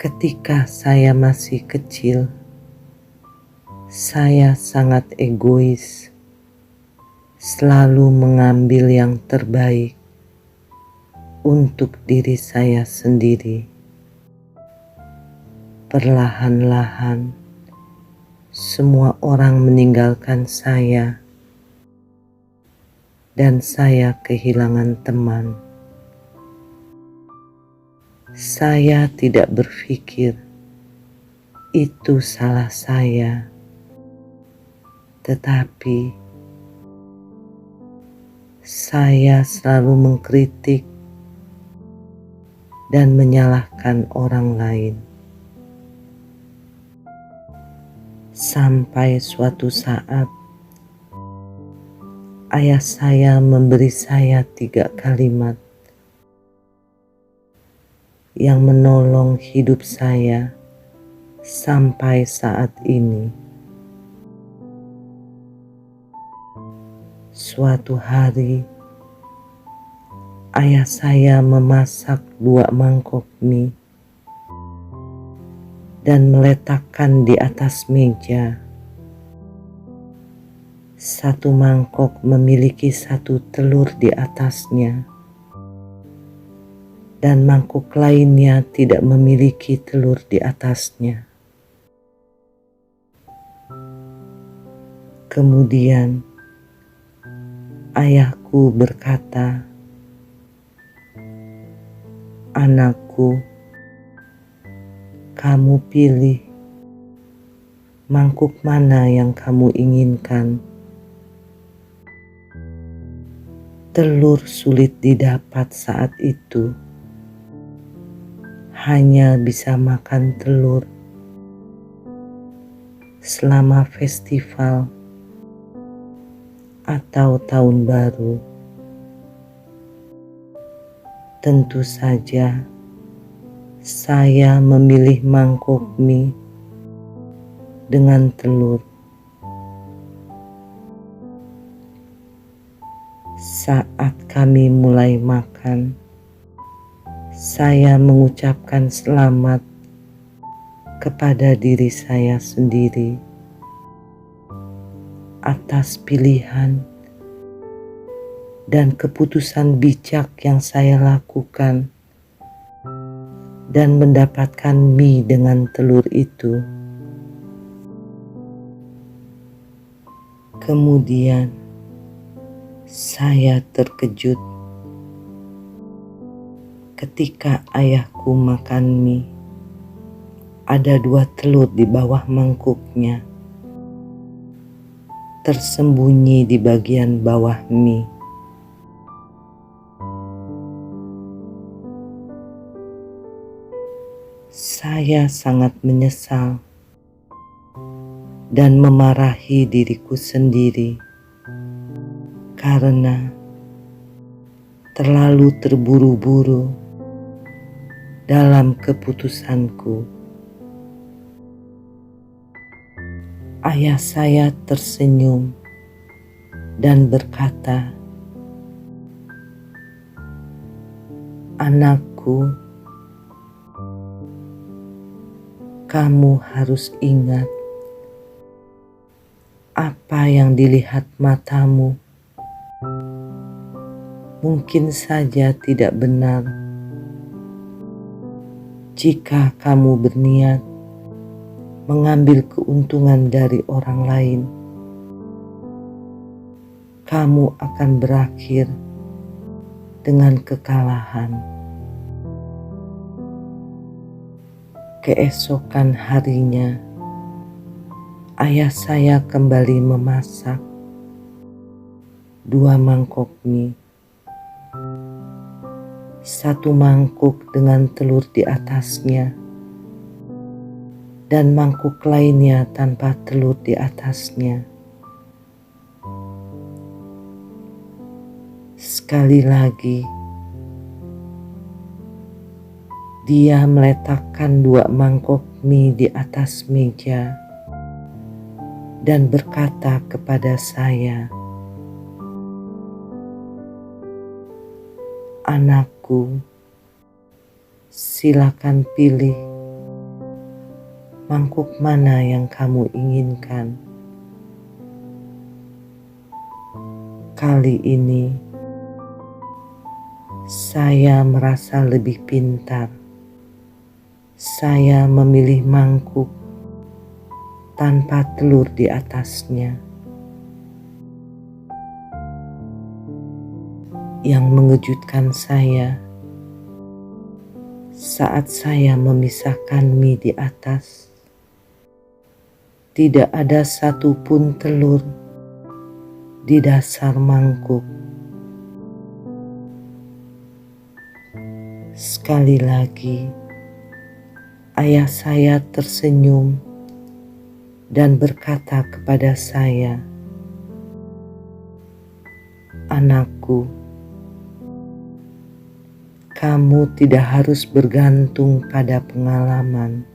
Ketika saya masih kecil, saya sangat egois, selalu mengambil yang terbaik untuk diri saya sendiri. Perlahan-lahan, semua orang meninggalkan saya, dan saya kehilangan teman. Saya tidak berpikir itu salah saya, tetapi saya selalu mengkritik dan menyalahkan orang lain. Sampai suatu saat, ayah saya memberi saya 3 kalimat yang menolong hidup saya sampai saat ini. Suatu hari, ayah saya memasak 2 mangkok mie dan meletakkan di atas meja. Satu mangkok memiliki 1 telur di atasnya, dan mangkuk lainnya tidak memiliki telur di atasnya. Kemudian, ayahku berkata, "Anakku, kamu pilih mangkuk mana yang kamu inginkan." Telur sulit didapat saat itu. Hanya bisa makan telur selama festival atau tahun baru. Tentu saja saya memilih mangkok mie dengan telur. Saat kami mulai makan, saya mengucapkan selamat kepada diri saya sendiri atas pilihan dan keputusan bijak yang saya lakukan dan mendapatkan mie dengan telur itu. Kemudian saya terkejut ketika ayahku makan mie. Ada 2 telur di bawah mangkuknya, tersembunyi di bagian bawah mie. Saya sangat menyesal dan memarahi diriku sendiri karena terlalu terburu-buru dalam keputusanku. Ayah saya tersenyum dan berkata, "Anakku, kamu harus ingat apa yang dilihat matamu mungkin saja tidak benar. Jika kamu berniat mengambil keuntungan dari orang lain, kamu akan berakhir dengan kekalahan." Keesokan harinya, ayah saya kembali memasak 2 mangkok mie. 1 mangkuk dengan telur di atasnya, dan mangkuk lainnya tanpa telur di atasnya. Sekali lagi, dia meletakkan 2 mangkok mie di atas meja dan berkata kepada saya, "Anakku, silakan pilih Mangkuk mana yang kamu inginkan? Kali ini saya merasa lebih pintar. Saya memilih mangkuk tanpa telur di atasnya. Yang mengejutkan saya, saat saya memisahkan mie di atas, tidak ada satupun telur di dasar mangkuk. Sekali lagi, ayah saya tersenyum dan berkata kepada saya, "Anakku, kamu tidak harus bergantung pada pengalaman.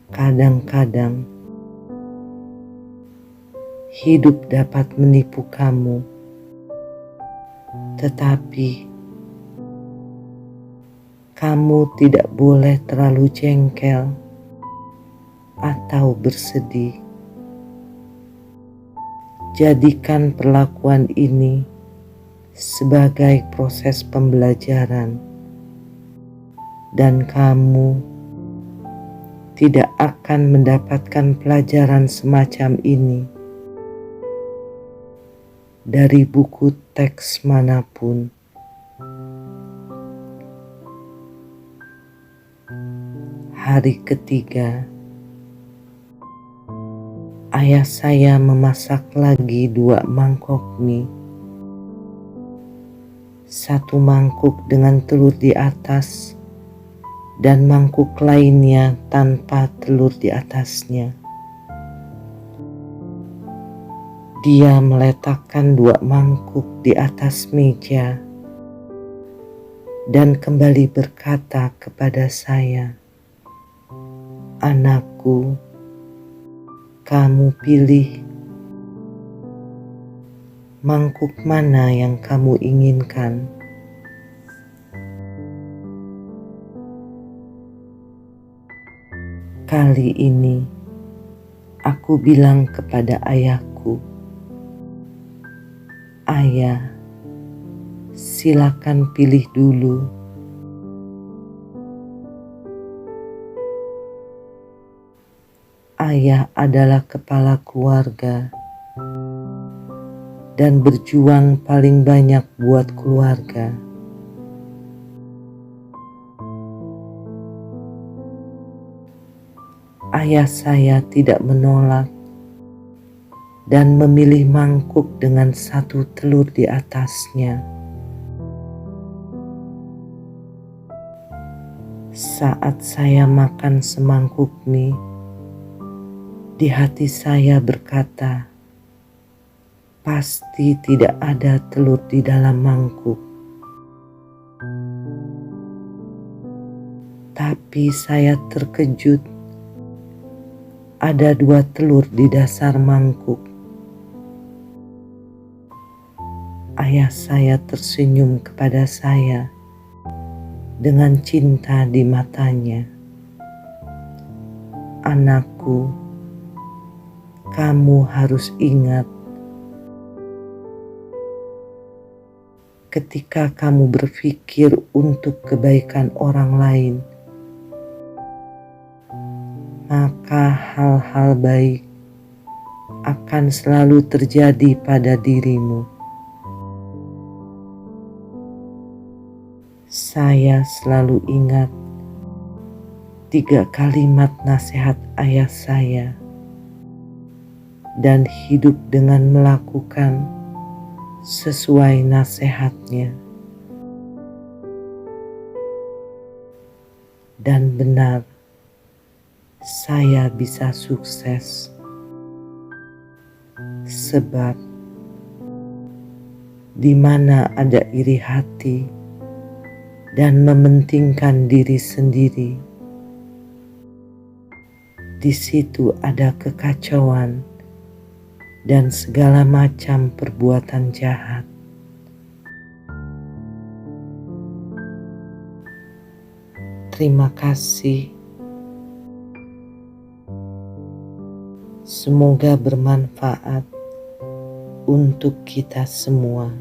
Kadang-kadang hidup dapat menipu kamu, tetapi kamu tidak boleh terlalu jengkel atau bersedih. Jadikan perlakuan ini sebagai proses pembelajaran, dan kamu tidak akan mendapatkan pelajaran semacam ini dari buku teks manapun." Hari ketiga, ayah saya memasak lagi 2 mangkok mie. Satu mangkuk dengan telur di atas dan mangkuk lainnya tanpa telur di atasnya. Dia meletakkan 2 mangkuk di atas meja dan kembali berkata kepada saya, "Anakku, kamu pilih mangkuk mana yang kamu inginkan." Kali ini aku bilang kepada ayahku, "Ayah, silakan pilih dulu." Ayah adalah kepala keluarga dan berjuang paling banyak buat keluarga. Ayah saya tidak menolak dan memilih mangkuk dengan 1 telur di atasnya. Saat saya makan semangkuk mie, di hati saya berkata, pasti tidak ada telur di dalam mangkuk. Tapi saya terkejut, ada 2 telur di dasar mangkuk. Ayah saya tersenyum kepada saya dengan cinta di matanya. "Anakku, kamu harus ingat, ketika kamu berpikir untuk kebaikan orang lain, maka hal-hal baik akan selalu terjadi pada dirimu." Saya selalu ingat 3 kalimat nasihat ayah saya dan hidup dengan melakukan sesuai nasihatnya. Dan benar, saya bisa sukses. Sebab di mana ada iri hati dan mementingkan diri sendiri, di situ ada kekacauan dan segala macam perbuatan jahat. Terima kasih. Semoga bermanfaat untuk kita semua.